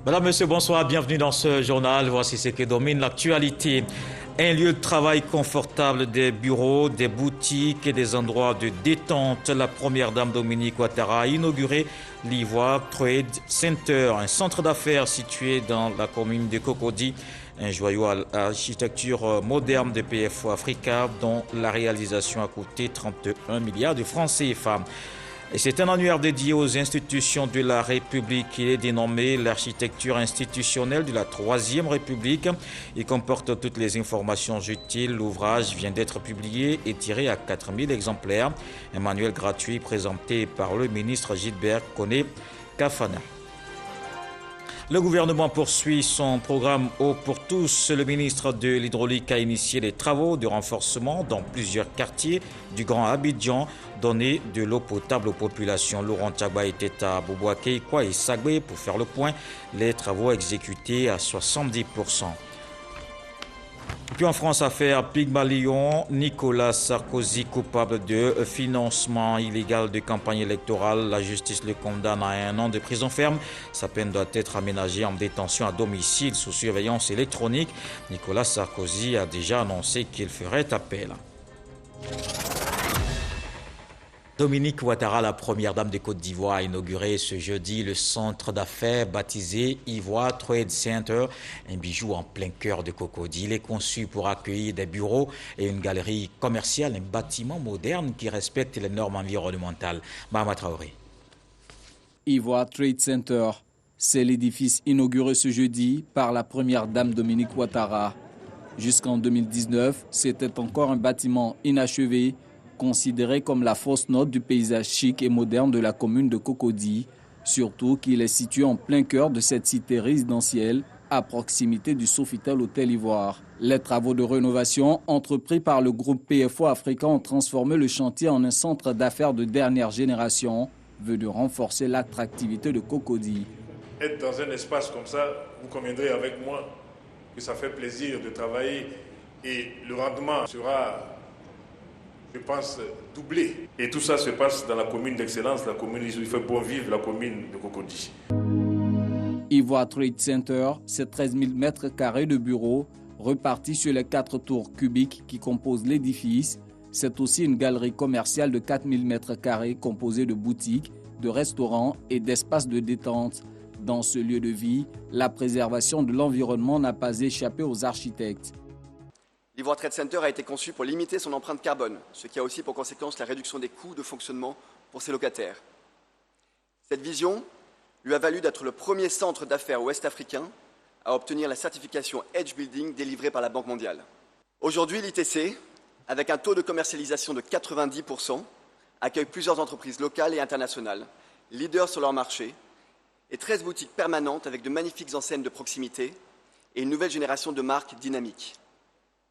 Madame, Monsieur, bonsoir, bienvenue dans ce journal. Voici ce qui domine l'actualité. Un lieu de travail confortable, des bureaux, des boutiques et des endroits de détente. La première dame Dominique Ouattara a inauguré l'Ivoire Trade Center, un centre d'affaires situé dans la commune de Cocody, un joyau à l'architecture moderne de PFO Africa dont la réalisation a coûté 31 milliards de francs CFA. Et c'est un annuaire dédié aux institutions de la République. Il est dénommé l'architecture institutionnelle de la Troisième République. Il comporte toutes les informations utiles. L'ouvrage vient d'être publié et tiré à 4000 exemplaires. Un manuel gratuit présenté par le ministre Gilbert Koné Kafana. Le gouvernement poursuit son programme Eau pour tous. Le ministre de l'Hydraulique a initié des travaux de renforcement dans plusieurs quartiers du Grand Abidjan, donner de l'eau potable aux populations. Laurent Tchagba était à Boboaké, Kwa et Sagbé pour faire le point. Les travaux exécutés à 70%. Puis en France, affaire Pygmalion, Nicolas Sarkozy coupable de financement illégal de campagne électorale. La justice le condamne à 1 an de prison ferme. Sa peine doit être aménagée en détention à domicile sous surveillance électronique. Nicolas Sarkozy a déjà annoncé qu'il ferait appel. Dominique Ouattara, la première dame de Côte d'Ivoire, a inauguré ce jeudi le centre d'affaires baptisé Ivoire Trade Center, un bijou en plein cœur de Cocody. Il est conçu pour accueillir des bureaux et une galerie commerciale, un bâtiment moderne qui respecte les normes environnementales. Mahama Traoré. Ivoire Trade Center, c'est l'édifice inauguré ce jeudi par la première dame Dominique Ouattara. Jusqu'en 2019, c'était encore un bâtiment inachevé, considéré comme la fausse note du paysage chic et moderne de la commune de Cocody, surtout qu'il est situé en plein cœur de cette cité résidentielle, à proximité du Sofitel Hôtel Ivoire. Les travaux de rénovation entrepris par le groupe PFO Africa ont transformé le chantier en un centre d'affaires de dernière génération, venu renforcer l'attractivité de Cocody. Être dans un espace comme ça, vous conviendrez avec moi que ça fait plaisir de travailler et le rendement sera, je pense, doublé. Et tout ça se passe dans la commune d'excellence, la commune où il fait bon vivre, la commune de Cocody. Ivoire Trade Center, c'est 13 000 mètres carrés de bureaux repartis sur les 4 tours cubiques qui composent l'édifice. C'est aussi une galerie commerciale de 4 000 mètres carrés composée de boutiques, de restaurants et d'espaces de détente. Dans ce lieu de vie, la préservation de l'environnement n'a pas échappé aux architectes. L'Ivoire Trade Center a été conçu pour limiter son empreinte carbone, ce qui a aussi pour conséquence la réduction des coûts de fonctionnement pour ses locataires. Cette vision lui a valu d'être le premier centre d'affaires ouest-africain à obtenir la certification Edge Building délivrée par la Banque mondiale. Aujourd'hui, l'ITC, avec un taux de commercialisation de 90%, accueille plusieurs entreprises locales et internationales, leaders sur leur marché, et 13 boutiques permanentes avec de magnifiques enseignes de proximité et une nouvelle génération de marques dynamiques.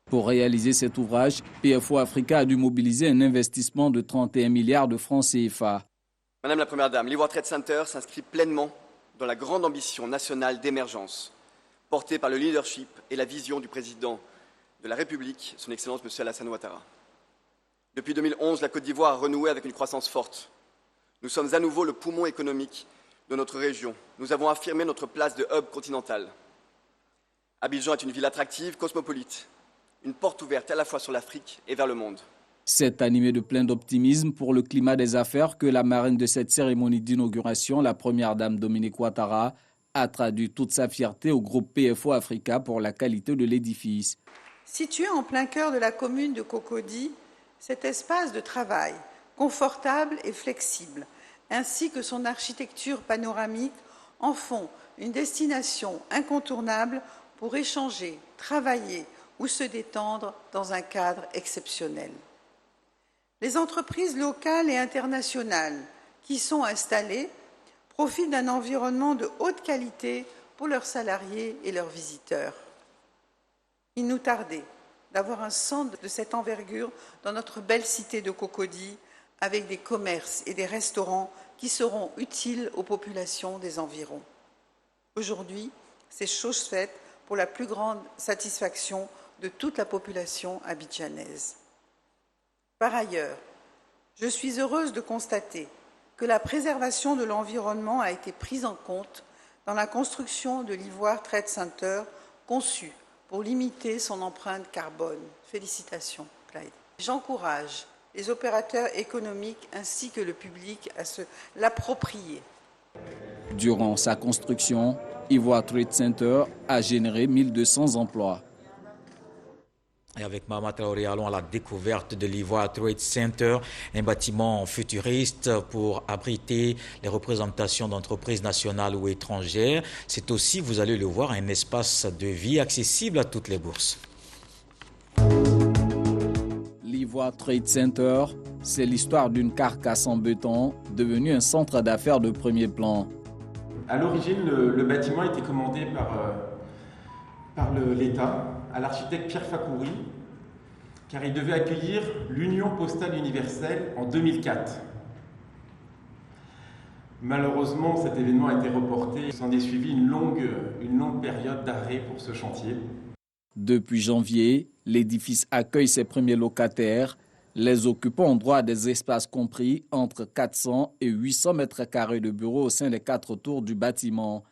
Pour réaliser cet ouvrage, PFO Africa a dû mobiliser un investissement de 31 milliards de francs CFA. Madame la Première Dame, l'Ivoire Trade Center s'inscrit pleinement dans la grande ambition nationale d'émergence, portée par le leadership et la vision du président de la République, son Excellence M. Alassane Ouattara. Depuis 2011, la Côte d'Ivoire a renoué avec une croissance forte. Nous sommes à nouveau le poumon économique de notre région. Nous avons affirmé notre place de hub continental. Abidjan est une ville attractive, cosmopolite, une porte ouverte à la fois sur l'Afrique et vers le monde. C'est animé de plein d'optimisme pour le climat des affaires que la marraine de cette cérémonie d'inauguration, la première dame Dominique Ouattara, a traduit toute sa fierté au groupe PFO Africa pour la qualité de l'édifice. Situé en plein cœur de la commune de Cocody, cet espace de travail, confortable et flexible, ainsi que son architecture panoramique, en font une destination incontournable pour échanger, travailler ou se détendre dans un cadre exceptionnel. Les entreprises locales et internationales qui sont installées profitent d'un environnement de haute qualité pour leurs salariés et leurs visiteurs. Il nous tardait d'avoir un centre de cette envergure dans notre belle cité de Cocody, avec des commerces et des restaurants qui seront utiles aux populations des environs. Aujourd'hui, c'est chose faite pour la plus grande satisfaction de toute la population abidjanaise. Par ailleurs, je suis heureuse de constater que la préservation de l'environnement a été prise en compte dans la construction de l'Ivoire Trade Center, conçu pour limiter son empreinte carbone. Félicitations, Clyde. J'encourage les opérateurs économiques ainsi que le public à se l'approprier. Durant sa construction, Ivoire Trade Center a généré 1200 emplois. Et avec Mama Traoré, allons à la découverte de l'Ivoire Trade Center, un bâtiment futuriste pour abriter les représentations d'entreprises nationales ou étrangères. C'est aussi, vous allez le voir, un espace de vie accessible à toutes les bourses. L'Ivoire Trade Center, c'est l'histoire d'une carcasse en béton devenue un centre d'affaires de premier plan. À l'origine, le bâtiment a été commandé par l'État à l'architecte Pierre Fakhouri, car il devait accueillir l'Union postale universelle en 2004. Malheureusement, cet événement a été reporté. Il s'en est suivi une longue période d'arrêt pour ce chantier. Depuis janvier, l'édifice accueille ses premiers locataires. Les occupants ont droit à des espaces compris entre 400 et 800 mètres carrés de bureaux au sein des 4 tours du bâtiment.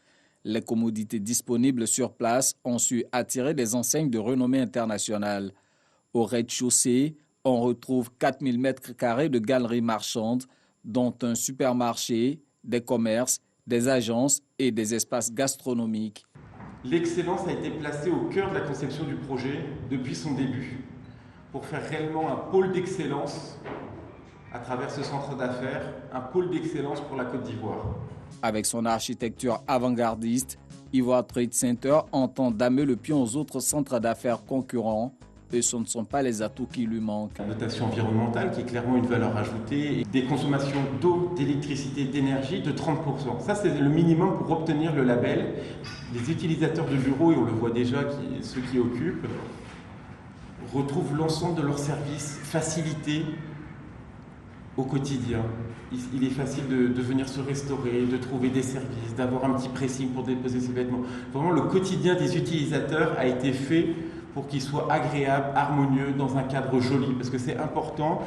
Les commodités disponibles sur place ont su attirer des enseignes de renommée internationale. Au rez-de-chaussée, on retrouve 4000 mètres carrés de galeries marchandes, dont un supermarché, des commerces, des agences et des espaces gastronomiques. L'excellence a été placée au cœur de la conception du projet depuis son début, pour faire réellement un pôle d'excellence à travers ce centre d'affaires, un pôle d'excellence pour la Côte d'Ivoire. Avec son architecture avant-gardiste, Ivoire Trade Center entend damer le pion aux autres centres d'affaires concurrents et ce ne sont pas les atouts qui lui manquent. La notation environnementale qui est clairement une valeur ajoutée, et des consommations d'eau, d'électricité, d'énergie de 30%. Ça, c'est le minimum pour obtenir le label. Les utilisateurs de bureaux, et on le voit déjà, ceux qui occupent, retrouvent l'ensemble de leurs services facilités au quotidien. Il est facile de venir se restaurer, de trouver des services, d'avoir un petit pressing pour déposer ses vêtements. Vraiment, le quotidien des utilisateurs a été fait pour qu'il soit agréable, harmonieux, dans un cadre joli. Parce que c'est important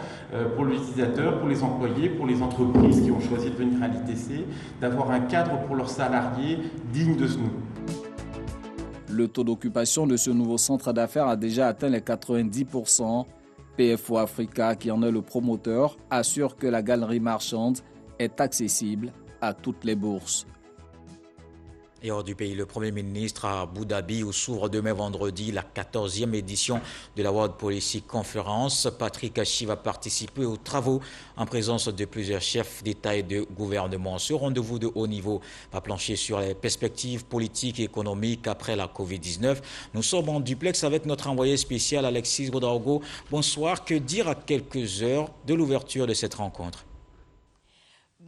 pour l'utilisateur, pour les employés, pour les entreprises qui ont choisi de venir à l'ITC, d'avoir un cadre pour leurs salariés digne de ce nom. Le taux d'occupation de ce nouveau centre d'affaires a déjà atteint les 90%. PFO Africa, qui en est le promoteur, assure que la galerie marchande est accessible à toutes les bourses. Et hors du pays, le Premier ministre à Abu Dhabi, où s'ouvre demain vendredi la 14e édition de la World Policy Conference. Patrick Achi va participer aux travaux en présence de plusieurs chefs d'État et de gouvernement. Ce rendez-vous de haut niveau va plancher sur les perspectives politiques et économiques après la Covid-19. Nous sommes en duplex avec notre envoyé spécial Alexis Ouedraogo. Bonsoir, que dire à quelques heures de l'ouverture de cette rencontre?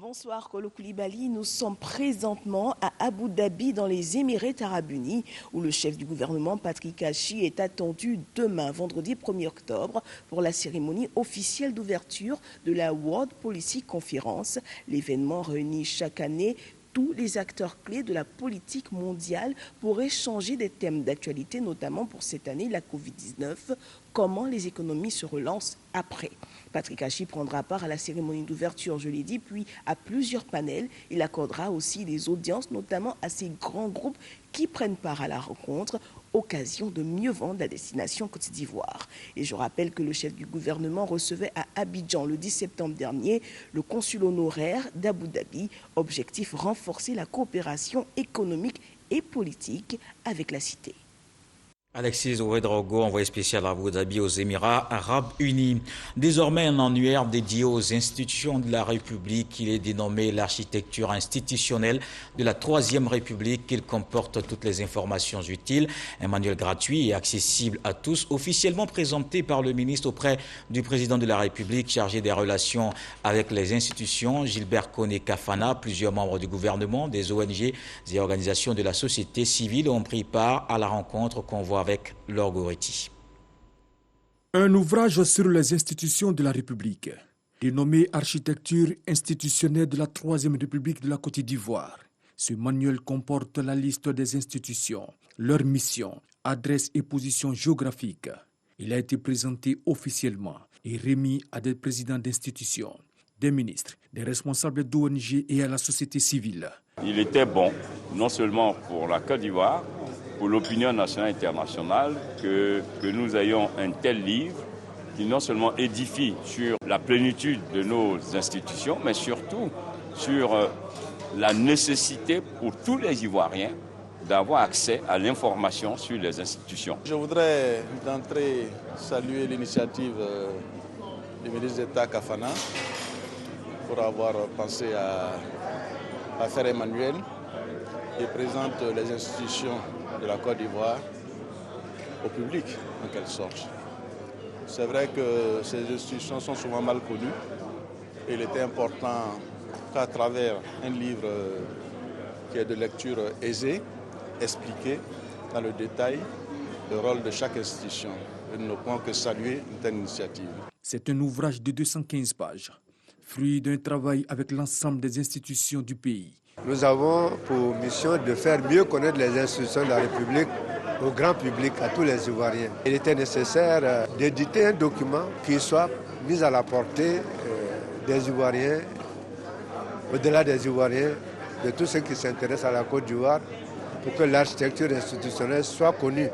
Bonsoir Kolo Koulibaly, nous sommes présentement à Abu Dhabi dans les Émirats Arabes Unis où le chef du gouvernement Patrick Achi est attendu demain, vendredi 1er octobre, pour la cérémonie officielle d'ouverture de la World Policy Conference. L'événement réunit chaque année tous les acteurs clés de la politique mondiale pour échanger des thèmes d'actualité, notamment pour cette année, la Covid-19, comment les économies se relancent après. Patrick Achi prendra part à la cérémonie d'ouverture, je l'ai dit, puis à plusieurs panels. Il accordera aussi des audiences, notamment à ces grands groupes qui prennent part à la rencontre, occasion de mieux vendre la destination Côte d'Ivoire. Et je rappelle que le chef du gouvernement recevait à Abidjan le 10 septembre dernier le consul honoraire d'Abu Dhabi. Objectif, renforcer la coopération économique et politique avec la cité. Alexis Ouedraogo, envoyé spécial à Abu Dhabi aux Émirats Arabes Unis. Désormais un annuaire dédié aux institutions de la République. Il est dénommé l'architecture institutionnelle de la Troisième République. Il comporte toutes les informations utiles. Un manuel gratuit et accessible à tous, officiellement présenté par le ministre auprès du président de la République chargé des relations avec les institutions, Gilbert Koné Kafana. Plusieurs membres du gouvernement, des ONG et organisations de la société civile ont pris part à la rencontre qu'on voit avec Laure Goretti. Un ouvrage sur les institutions de la République, dénommé Architecture institutionnelle de la Troisième République de la Côte d'Ivoire. Ce manuel comporte la liste des institutions, leurs missions, adresses et positions géographiques. Il a été présenté officiellement et remis à des présidents d'institutions, des ministres, des responsables d'ONG et à la société civile. Il était bon, non seulement pour la Côte d'Ivoire, pour l'opinion nationale et internationale, que nous ayons un tel livre qui non seulement édifie sur la plénitude de nos institutions, mais surtout sur la nécessité pour tous les Ivoiriens d'avoir accès à l'information sur les institutions. Je voudrais d'entrée saluer l'initiative du ministre d'État Kafana pour avoir pensé à faire un manuel qui présente les institutions de la Côte d'Ivoire au public, en quelque sorte. C'est vrai que ces institutions sont souvent mal connues et il était important qu'à travers un livre qui est de lecture aisée, expliquer dans le détail le rôle de chaque institution. Et nous ne pouvons que saluer une telle initiative. C'est un ouvrage de 215 pages, fruit d'un travail avec l'ensemble des institutions du pays. Nous avons pour mission de faire mieux connaître les institutions de la République au grand public, à tous les Ivoiriens. Il était nécessaire d'éditer un document qui soit mis à la portée des Ivoiriens, au-delà des Ivoiriens, de tous ceux qui s'intéressent à la Côte d'Ivoire, pour que l'architecture institutionnelle soit connue,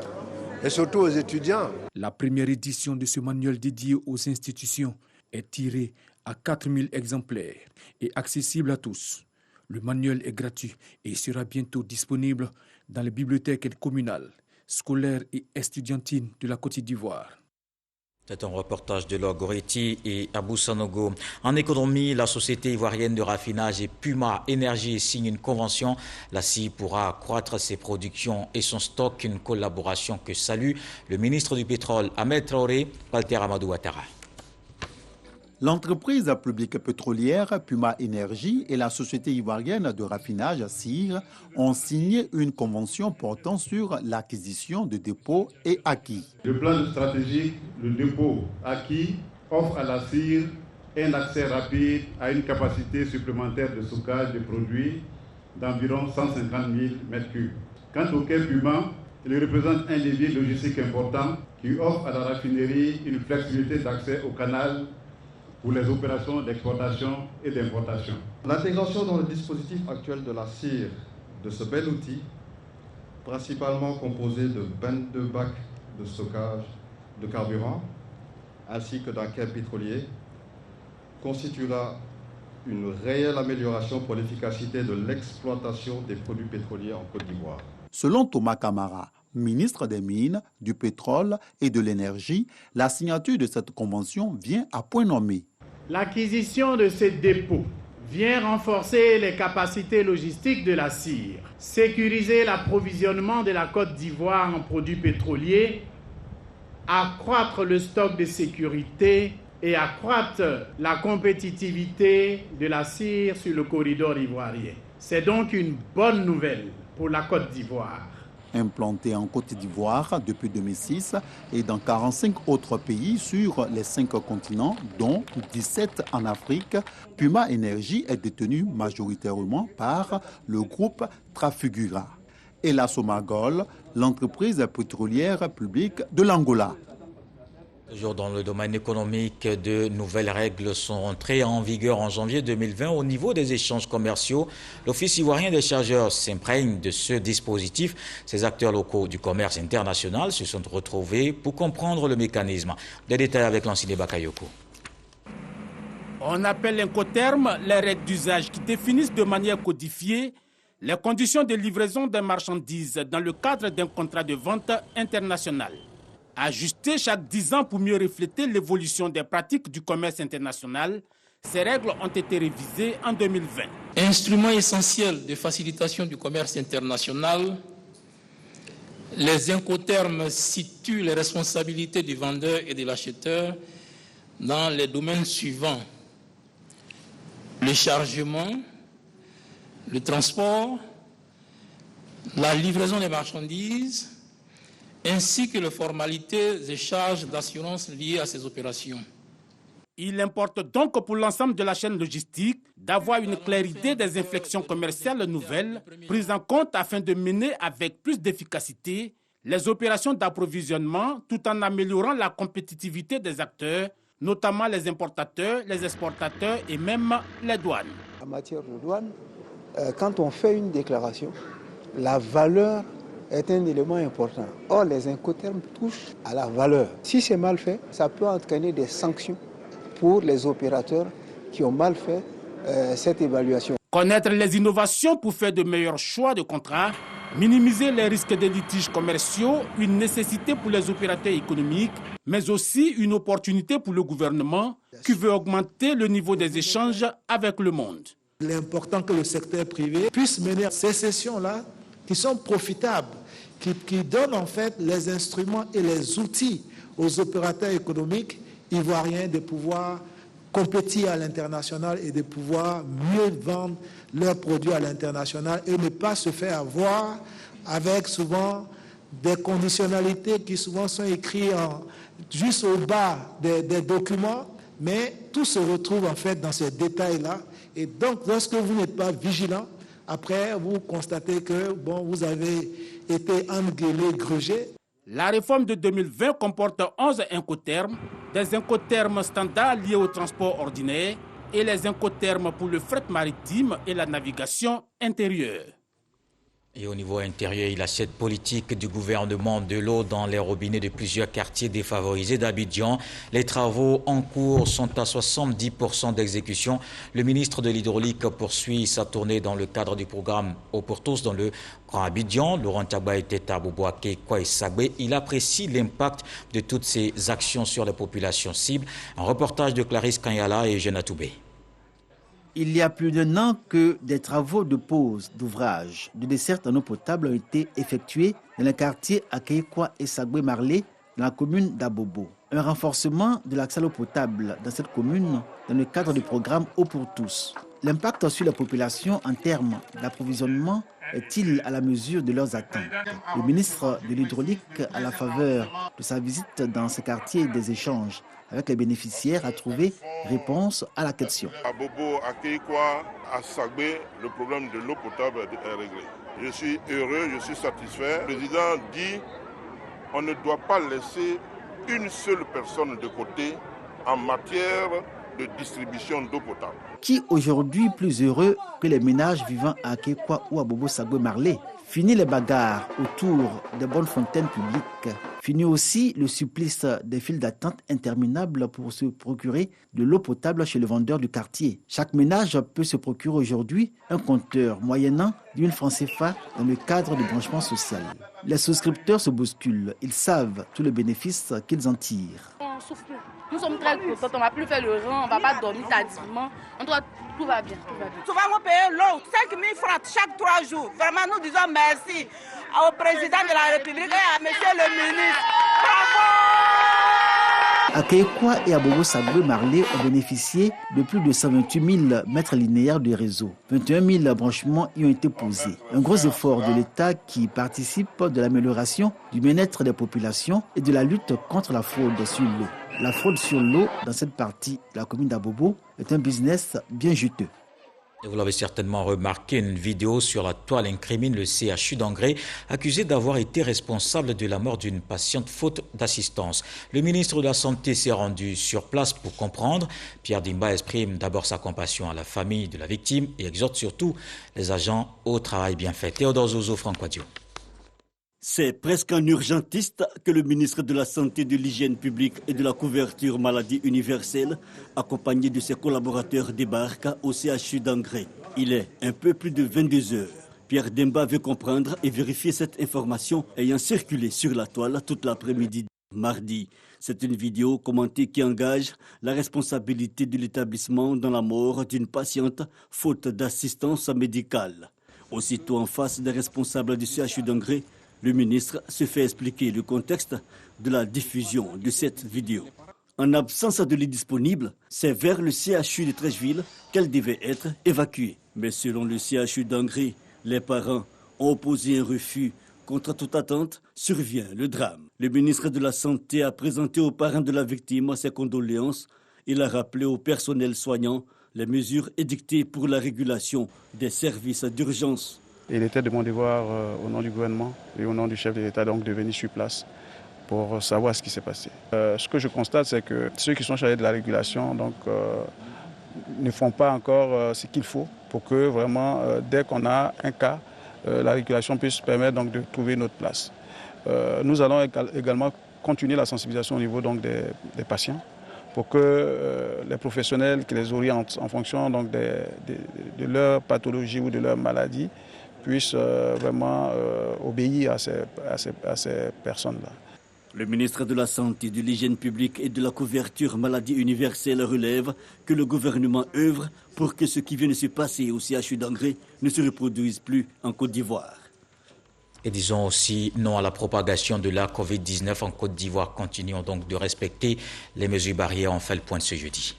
et surtout aux étudiants. La première édition de ce manuel dédié aux institutions est tirée à 4000 exemplaires et accessible à tous. Le manuel est gratuit et sera bientôt disponible dans les bibliothèques communales, scolaires et estudiantines de la Côte d'Ivoire. C'est un reportage de Laure Goretti et Abou Sanogo. En économie, la société ivoirienne de raffinage et Puma Énergie signe une convention. La CIE pourra accroître ses productions et son stock, une collaboration que salue le ministre du Pétrole, Ahmed Traoré, Walter Amadou Ouattara. L'entreprise publique pétrolière Puma Énergie et la société ivoirienne de raffinage CIR ont signé une convention portant sur l'acquisition de dépôts et acquis. Le plan stratégique, le dépôt acquis, offre à la CIR un accès rapide à une capacité supplémentaire de stockage de produits d'environ 150 000 m3. Quant au quai Puma, il représente un levier logistique important qui offre à la raffinerie une flexibilité d'accès au canal pour les opérations d'exportation et d'importation. L'intégration dans le dispositif actuel de la CIR de ce bel outil, principalement composé de 22 bacs de stockage de carburant, ainsi que d'un quai pétrolier, constituera une réelle amélioration pour l'efficacité de l'exploitation des produits pétroliers en Côte d'Ivoire. Selon Thomas Camara, ministre des Mines, du Pétrole et de l'Énergie, la signature de cette convention vient à point nommé. L'acquisition de ces dépôts vient renforcer les capacités logistiques de la CIR, sécuriser l'approvisionnement de la Côte d'Ivoire en produits pétroliers, accroître le stock de sécurité et accroître la compétitivité de la CIR sur le corridor ivoirien. C'est donc une bonne nouvelle pour la Côte d'Ivoire. Implanté en Côte d'Ivoire depuis 2006 et dans 45 autres pays sur les 5 continents, dont 17 en Afrique, Puma Énergie est détenu majoritairement par le groupe Trafigura et la Somagol, l'entreprise pétrolière publique de l'Angola. Toujours dans le domaine économique, de nouvelles règles sont entrées en vigueur en janvier 2020 au niveau des échanges commerciaux. L'Office ivoirien des chargeurs s'imprègne de ce dispositif. Ces acteurs locaux du commerce international se sont retrouvés pour comprendre le mécanisme. Des détails avec Lansine Bakayoko. On appelle incoterms les règles d'usage qui définissent de manière codifiée les conditions de livraison des marchandises dans le cadre d'un contrat de vente international. Ajustées chaque 10 ans pour mieux refléter l'évolution des pratiques du commerce international, ces règles ont été révisées en 2020. Instrument essentiel de facilitation du commerce international, les incoterms situent les responsabilités du vendeur et de l'acheteur dans les domaines suivants: le chargement, le transport, la livraison des marchandises, ainsi que les formalités et charges d'assurance liées à ces opérations. Il importe donc pour l'ensemble de la chaîne logistique d'avoir une claire idée des inflexions commerciales nouvelles prises en compte afin de mener avec plus d'efficacité les opérations d'approvisionnement tout en améliorant la compétitivité des acteurs, notamment les importateurs, les exportateurs et même les douanes. En matière de douane, quand on fait une déclaration, la valeur est un élément important. Or, les incoterms touchent à la valeur. Si c'est mal fait, ça peut entraîner des sanctions pour les opérateurs qui ont mal fait cette évaluation. Connaître les innovations pour faire de meilleurs choix de contrats, minimiser les risques de litiges commerciaux, une nécessité pour les opérateurs économiques, mais aussi une opportunité pour le gouvernement qui veut augmenter le niveau des échanges avec le monde. Il est important que le secteur privé puisse mener ces sessions-là qui sont profitables, qui donnent en fait les instruments et les outils aux opérateurs économiques ivoiriens de pouvoir compétir à l'international et de pouvoir mieux vendre leurs produits à l'international et ne pas se faire avoir avec souvent des conditionnalités qui souvent sont écrites juste au bas des documents, mais tout se retrouve en fait dans ces détails-là. Et donc, lorsque vous n'êtes pas vigilant, après, vous constatez que vous avez été engueulé, grugé. La réforme de 2020 comporte 11 incoterms, des incoterms standards liés au transport ordinaire et les incoterms pour le fret maritime et la navigation intérieure. Et au niveau intérieur, il y a cette politique du gouvernement de l'eau dans les robinets de plusieurs quartiers défavorisés d'Abidjan. Les travaux en cours sont à 70% d'exécution. Le ministre de l'Hydraulique poursuit sa tournée dans le cadre du programme Eau pour tous dans le Grand Abidjan. Laurent Tagba était à Boboaké, Kwaïsagbe. Il apprécie l'impact de toutes ces actions sur les populations cibles. Un reportage de Clarisse Kanyala et Jeanne Toubé. Il y a plus d'un an que des travaux de pose d'ouvrages de desserte en eau potable ont été effectués dans le quartier Akeikwa et Sagbe-Marlé, dans la commune d'Abobo. Un renforcement de l'accès à l'eau potable dans cette commune dans le cadre du programme Eau pour tous. L'impact sur la population en termes d'approvisionnement est-il à la mesure de leurs attentes? Le ministre de l'Hydraulique, à la faveur de sa visite dans ce quartier et des échanges avec les bénéficiaires, a trouvé réponse à la question. À Bobo, à Keikwa, à Sagbe, le problème de l'eau potable est réglé. Je suis heureux, je suis satisfait. Le président dit qu'on ne doit pas laisser une seule personne de côté en matière de distribution d'eau potable. Qui aujourd'hui plus heureux que les ménages vivant à Keikwa ou à Bobo Sagbe-Marlé? Fini les bagarres autour des bonnes fontaines publiques. Fini aussi le supplice des files d'attente interminables pour se procurer de l'eau potable chez le vendeur du quartier. Chaque ménage peut se procurer aujourd'hui un compteur moyennant 10 000 francs CFA dans le cadre du branchement social. Les souscripteurs se bousculent. Ils savent tous les bénéfices qu'ils en tirent. On souffre plus. Nous sommes très contents. On ne va plus faire le rang, on ne va pas dormir tardivement. Tout va bien, tout va bien. Souvent, on paye l'eau, 5 000 francs chaque 3 jours. Vraiment, nous disons merci au président de la République et à monsieur le ministre. Bravo! À Keikwa et à Bobo Sagbe-Marlé ont bénéficié de plus de 128 000 mètres linéaires de réseau. 21 000 branchements y ont été posés. Un gros effort de l'État qui participe de l'amélioration du bien-être des populations et de la lutte contre la fraude sur l'eau. La fraude sur l'eau dans cette partie de la commune d'Abobo est un business bien juteux. Et vous l'avez certainement remarqué, une vidéo sur la toile incrimine le CHU d'Angré, accusé d'avoir été responsable de la mort d'une patiente faute d'assistance. Le ministre de la Santé s'est rendu sur place pour comprendre. Pierre Dimba exprime d'abord sa compassion à la famille de la victime et exhorte surtout les agents au travail bien fait. Théodore Zozo, Franck Wadio. C'est presque un urgentiste que le ministre de la Santé, de l'Hygiène publique et de la couverture maladie universelle, accompagné de ses collaborateurs, débarque au CHU d'Angré. Il est un peu plus de 22 heures. Pierre Demba veut comprendre et vérifier cette information ayant circulé sur la toile toute l'après-midi mardi. C'est une vidéo commentée qui engage la responsabilité de l'établissement dans la mort d'une patiente faute d'assistance médicale. Aussitôt en face des responsables du CHU d'Angré, le ministre se fait expliquer le contexte de la diffusion de cette vidéo. En absence de lit disponible, c'est vers le CHU de Trècheville qu'elle devait être évacuée. Mais selon le CHU d'Angré, les parents ont opposé un refus. Contre toute attente, survient le drame. Le ministre de la Santé a présenté aux parents de la victime ses condoléances. Il a rappelé au personnel soignant les mesures édictées pour la régulation des services d'urgence. Il était de mon devoir, au nom du gouvernement et au nom du chef de l'État, donc de venir sur place pour savoir ce qui s'est passé. Ce que je constate, c'est que ceux qui sont chargés de la régulation ne font pas encore ce qu'il faut pour que vraiment, dès qu'on a un cas, la régulation puisse permettre donc, de trouver notre place. Nous allons également continuer la sensibilisation au niveau donc, des patients pour que les professionnels qui les orientent en fonction donc, de leur pathologie ou de leur maladie puissent vraiment obéir à ces personnes-là. Le ministre de la Santé, de l'Hygiène publique et de la couverture maladie universelle relève que le gouvernement œuvre pour que ce qui vient de se passer au CHU d'Angré ne se reproduise plus en Côte d'Ivoire. Et disons aussi non à la propagation de la Covid-19 en Côte d'Ivoire. Continuons donc de respecter les mesures barrières. On fait le point de ce jeudi.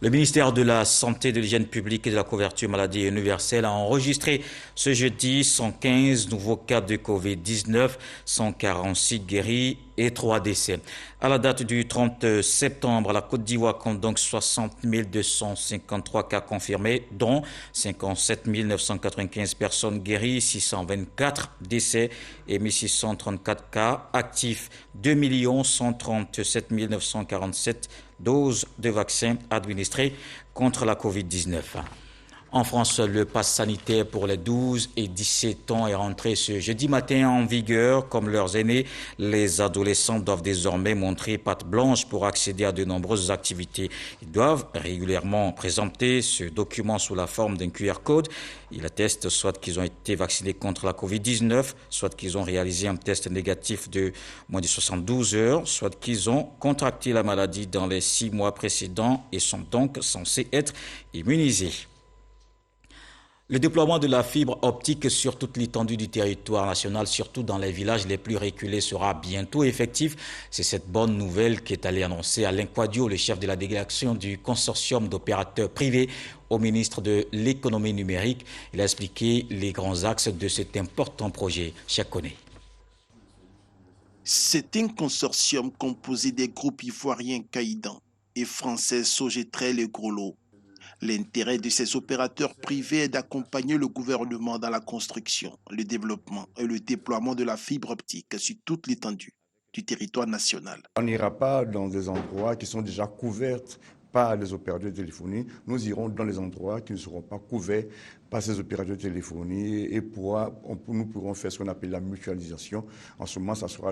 Le ministère de la Santé, de l'Hygiène publique et de la couverture maladie universelle a enregistré ce jeudi 115 nouveaux cas de Covid-19, 146 guéris et 3 décès. À la date du 30 septembre, la Côte d'Ivoire compte donc 60 253 cas confirmés, dont 57 995 personnes guéries, 624 décès et 1634 cas actifs. 2 137 947 doses de vaccins administrées contre la Covid-19. En France, le pass sanitaire pour les 12 et 17 ans est rentré ce jeudi matin en vigueur. Comme leurs aînés, les adolescents doivent désormais montrer patte blanche pour accéder à de nombreuses activités. Ils doivent régulièrement présenter ce document sous la forme d'un QR code. Ils attestent soit qu'ils ont été vaccinés contre la Covid-19, soit qu'ils ont réalisé un test négatif de moins de 72 heures, soit qu'ils ont contracté la maladie dans les 6 mois précédents et sont donc censés être immunisés. Le déploiement de la fibre optique sur toute l'étendue du territoire national, surtout dans les villages les plus reculés, sera bientôt effectif. C'est cette bonne nouvelle qui est allée annoncer Alain Quadio, le chef de la délégation du consortium d'opérateurs privés, au ministre de l'économie numérique. Il a expliqué les grands axes de cet important projet. Chakone. C'est un consortium composé des groupes ivoiriens Caïdan et français Sogetrel et Groslo. L'intérêt de ces opérateurs privés est d'accompagner le gouvernement dans la construction, le développement et le déploiement de la fibre optique sur toute l'étendue du territoire national. On n'ira pas dans des endroits qui sont déjà couverts par les opérateurs de téléphonie. Nous irons dans les endroits qui ne seront pas couverts par ces opérateurs de téléphonie et nous pourrons faire ce qu'on appelle la mutualisation. En ce moment, ça sera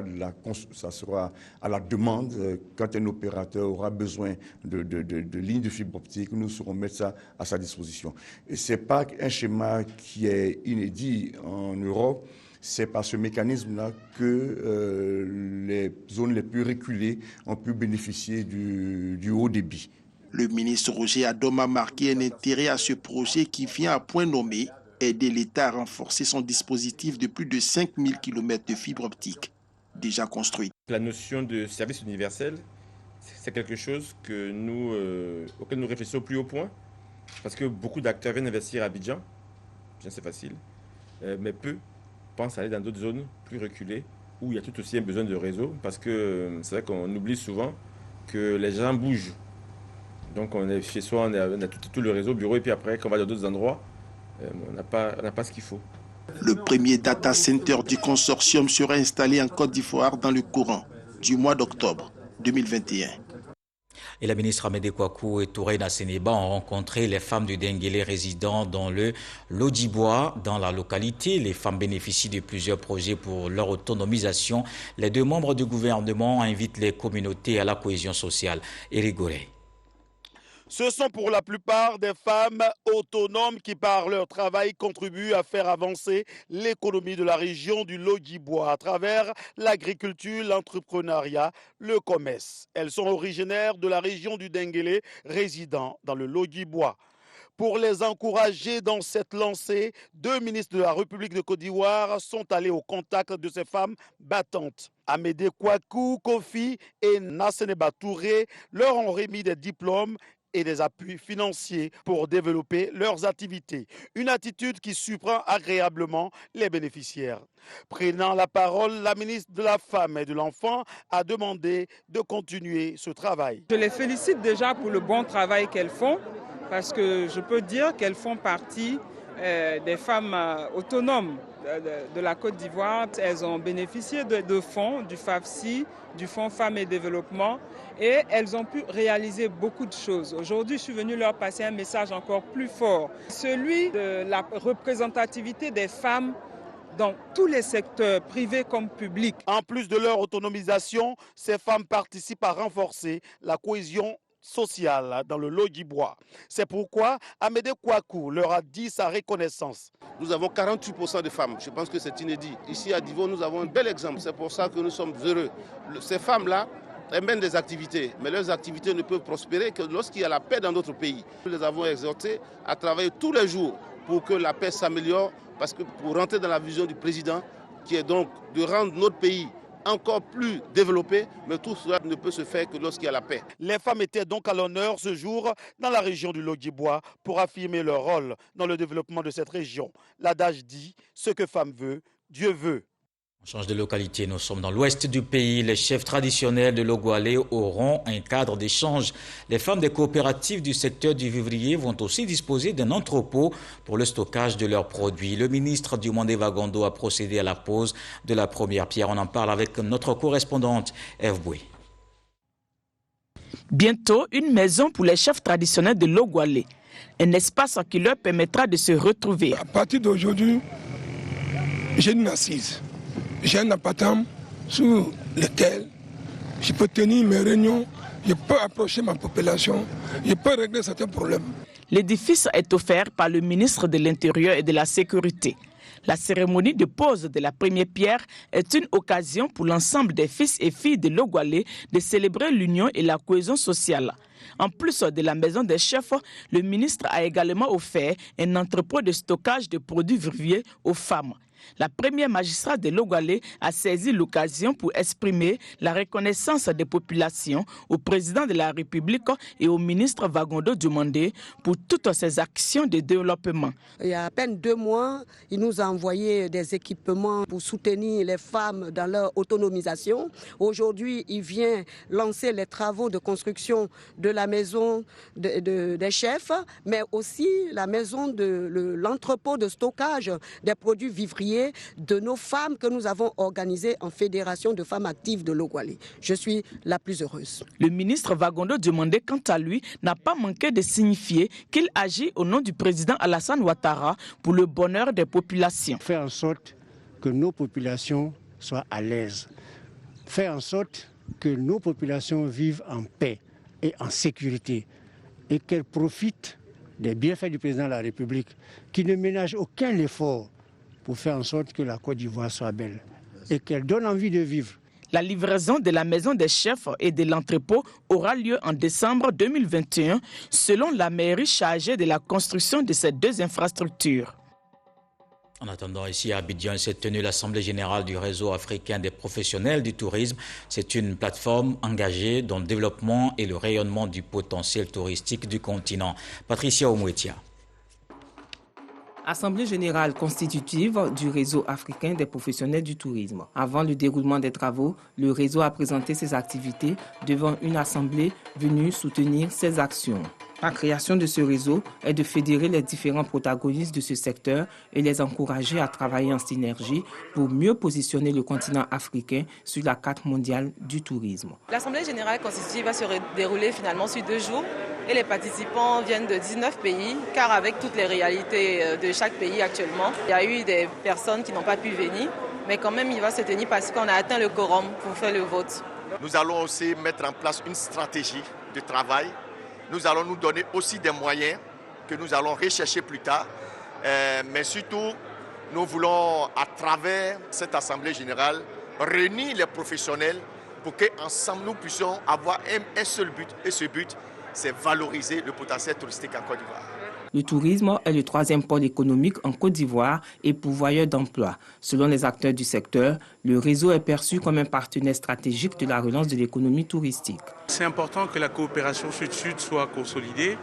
à la demande. Quand un opérateur aura besoin de lignes de fibre optique, nous saurons mettre ça à sa disposition. Et ce n'est pas un schéma qui est inédit en Europe. C'est par ce mécanisme-là que les zones les plus reculées ont pu bénéficier du haut débit. Le ministre Roger Adom a marqué un intérêt à ce projet qui vient à point nommé aider l'État à renforcer son dispositif de plus de 5000 km de fibre optique déjà construite. La notion de service universel, c'est quelque chose auquel nous réfléchissons au plus haut point, parce que beaucoup d'acteurs viennent investir à Abidjan, c'est facile, mais peu pensent aller dans d'autres zones plus reculées où il y a tout aussi un besoin de réseau, parce que c'est vrai qu'on oublie souvent que les gens bougent. Donc on est chez soi, on a tout le réseau, bureau, et puis après, quand on va dans d'autres endroits, on n'a pas ce qu'il faut. Le premier data center du consortium sera installé en Côte d'Ivoire dans le courant du mois d'octobre 2021. Et la ministre Amédée Kouakou et Touré Nasseneba ont rencontré les femmes du Denguélé résidant dans le Lodibois. Dans la localité, les femmes bénéficient de plusieurs projets pour leur autonomisation. Les 2 membres du gouvernement invitent les communautés à la cohésion sociale et rigoler. Ce sont pour la plupart des femmes autonomes qui, par leur travail, contribuent à faire avancer l'économie de la région du Lodibois à travers l'agriculture, l'entrepreneuriat, le commerce. Elles sont originaires de la région du Denguélé, résidant dans le Lodibois. Pour les encourager dans cette lancée, 2 ministres de la République de Côte d'Ivoire sont allés au contact de ces femmes battantes. Amédée Kouakou, Kofi et Nasseneba Touré leur ont remis des diplômes et des appuis financiers pour développer leurs activités. Une attitude qui surprend agréablement les bénéficiaires. Prenant la parole, la ministre de la Femme et de l'Enfant a demandé de continuer ce travail. Je les félicite déjà pour le bon travail qu'elles font, parce que je peux dire qu'elles font partie des femmes autonomes de la Côte d'Ivoire, elles ont bénéficié de fonds, du FAFSI, du Fonds Femmes et Développement, et elles ont pu réaliser beaucoup de choses. Aujourd'hui, je suis venu leur passer un message encore plus fort, celui de la représentativité des femmes dans tous les secteurs, privés comme publics. En plus de leur autonomisation, ces femmes participent à renforcer la cohésion sociale dans le Lodjibois. C'est pourquoi Amédée Kouakou leur a dit sa reconnaissance. Nous avons 48% de femmes. Je pense que c'est inédit. Ici à Divo, nous avons un bel exemple. C'est pour ça que nous sommes heureux. Ces femmes-là, elles mènent des activités, mais leurs activités ne peuvent prospérer que lorsqu'il y a la paix dans notre pays. Nous les avons exhortées à travailler tous les jours pour que la paix s'améliore, parce que pour rentrer dans la vision du président, qui est donc de rendre notre pays encore plus développé, mais tout cela ne peut se faire que lorsqu'il y a la paix. Les femmes étaient donc à l'honneur ce jour dans la région du Lodjibois pour affirmer leur rôle dans le développement de cette région. L'adage dit « ce que femme veut, Dieu veut ». On change de localité, nous sommes dans l'ouest du pays. Les chefs traditionnels de Logwalé auront un cadre d'échange. Les femmes des coopératives du secteur du vivrier vont aussi disposer d'un entrepôt pour le stockage de leurs produits. Le ministre Diomandé Vagondo a procédé à la pose de la première pierre. On en parle avec notre correspondante Eve Boué. Bientôt, une maison pour les chefs traditionnels de Logwalé. Un espace qui leur permettra de se retrouver. À partir d'aujourd'hui, j'ai une assise. J'ai un appartement sur lequel je peux tenir mes réunions, je peux approcher ma population, je peux régler certains problèmes. L'édifice est offert par le ministre de l'Intérieur et de la Sécurité. La cérémonie de pose de la première pierre est une occasion pour l'ensemble des fils et filles de Logwalé de célébrer l'union et la cohésion sociale. En plus de la maison des chefs, le ministre a également offert un entrepôt de stockage de produits vivriers aux femmes. La première magistrate de Logwalé a saisi l'occasion pour exprimer la reconnaissance des populations au président de la République et au ministre Vagondo Diomandé pour toutes ces actions de développement. Il y a à peine 2 mois, il nous a envoyé des équipements pour soutenir les femmes dans leur autonomisation. Aujourd'hui, il vient lancer les travaux de construction de la maison des chefs, mais aussi la maison de l'entrepôt de stockage des produits vivriers de nos femmes que nous avons organisées en Fédération de femmes actives de Logwalé. Je suis la plus heureuse. Le ministre Vagondo Diomandé, quant à lui, n'a pas manqué de signifier qu'il agit au nom du président Alassane Ouattara pour le bonheur des populations. Faire en sorte que nos populations soient à l'aise. Faire en sorte que nos populations vivent en paix et en sécurité et qu'elles profitent des bienfaits du président de la République qui ne ménage aucun effort pour faire en sorte que la Côte d'Ivoire soit belle et qu'elle donne envie de vivre. La livraison de la maison des chefs et de l'entrepôt aura lieu en décembre 2021, selon la mairie chargée de la construction de ces 2 infrastructures. En attendant, ici à Abidjan, s'est tenue l'Assemblée générale du réseau africain des professionnels du tourisme. C'est une plateforme engagée dans le développement et le rayonnement du potentiel touristique du continent. Patricia Omouetia. Assemblée générale constitutive du réseau africain des professionnels du tourisme. Avant le déroulement des travaux, le réseau a présenté ses activités devant une assemblée venue soutenir ses actions. La création de ce réseau est de fédérer les différents protagonistes de ce secteur et les encourager à travailler en synergie pour mieux positionner le continent africain sur la carte mondiale du tourisme. L'Assemblée générale constitutive va se dérouler finalement sur 2 jours. Et les participants viennent de 19 pays, car avec toutes les réalités de chaque pays actuellement, il y a eu des personnes qui n'ont pas pu venir, mais quand même il va se tenir parce qu'on a atteint le quorum pour faire le vote. Nous allons aussi mettre en place une stratégie de travail. Nous allons nous donner aussi des moyens que nous allons rechercher plus tard, mais surtout nous voulons à travers cette Assemblée générale réunir les professionnels pour qu'ensemble nous puissions avoir un seul but, et ce but, c'est valoriser le potentiel touristique en Côte d'Ivoire. Le tourisme est le 3e pôle économique en Côte d'Ivoire et pourvoyeur d'emplois. Selon les acteurs du secteur, le réseau est perçu comme un partenaire stratégique de la relance de l'économie touristique. C'est important que la coopération sud-sud soit consolidée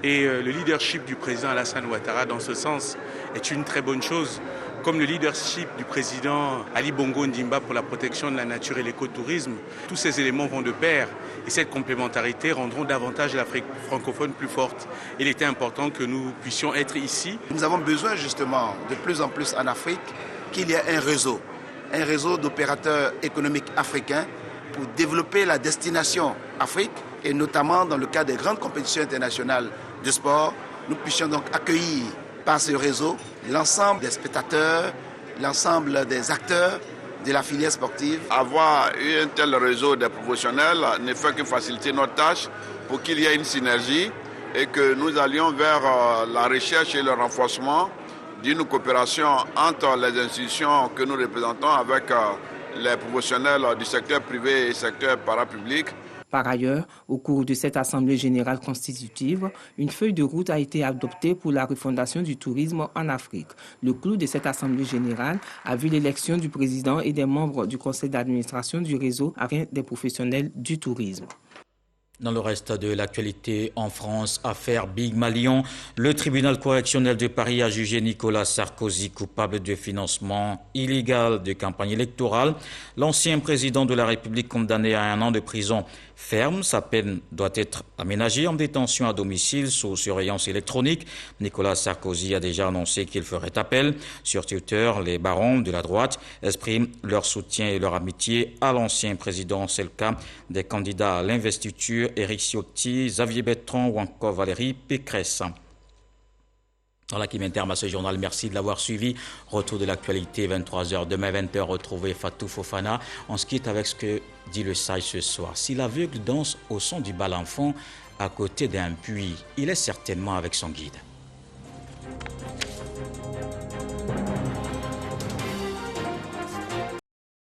et le leadership du président Alassane Ouattara dans ce sens est une très bonne chose. Comme le leadership du président Ali Bongo Ndimba pour la protection de la nature et l'écotourisme, tous ces éléments vont de pair et cette complémentarité rendront davantage l'Afrique francophone plus forte. Il était important que nous puissions être ici. Nous avons besoin justement de plus en plus en Afrique qu'il y ait un réseau d'opérateurs économiques africains pour développer la destination Afrique et notamment dans le cadre des grandes compétitions internationales de sport, nous puissions donc accueillir par ce réseau l'ensemble des spectateurs, l'ensemble des acteurs de la filière sportive. Avoir un tel réseau de professionnels ne fait que faciliter notre tâche pour qu'il y ait une synergie et que nous allions vers la recherche et le renforcement d'une coopération entre les institutions que nous représentons avec les professionnels du secteur privé et secteur parapublic. Par ailleurs, au cours de cette Assemblée générale constitutive, une feuille de route a été adoptée pour la refondation du tourisme en Afrique. Le clou de cette Assemblée générale a vu l'élection du président et des membres du conseil d'administration du réseau africain des professionnels du tourisme. Dans le reste de l'actualité en France, affaire Big Malion, le tribunal correctionnel de Paris a jugé Nicolas Sarkozy coupable de financement illégal de campagne électorale. L'ancien président de la République condamné à 1 an de prison ferme. Sa peine doit être aménagée en détention à domicile sous surveillance électronique. Nicolas Sarkozy a déjà annoncé qu'il ferait appel. Sur Twitter, les barons de la droite expriment leur soutien et leur amitié à l'ancien président. C'est le cas des candidats à l'investiture, Éric Ciotti, Xavier Bertrand ou encore Valérie Pécresse. Voilà qui met terme à ce journal. Merci de l'avoir suivi. Retour de l'actualité, 23h. Demain, 20h, retrouvez Fatou Fofana. On se quitte avec ce que dit le sage ce soir. Si l'aveugle danse au son du bal enfant à côté d'un puits, il est certainement avec son guide.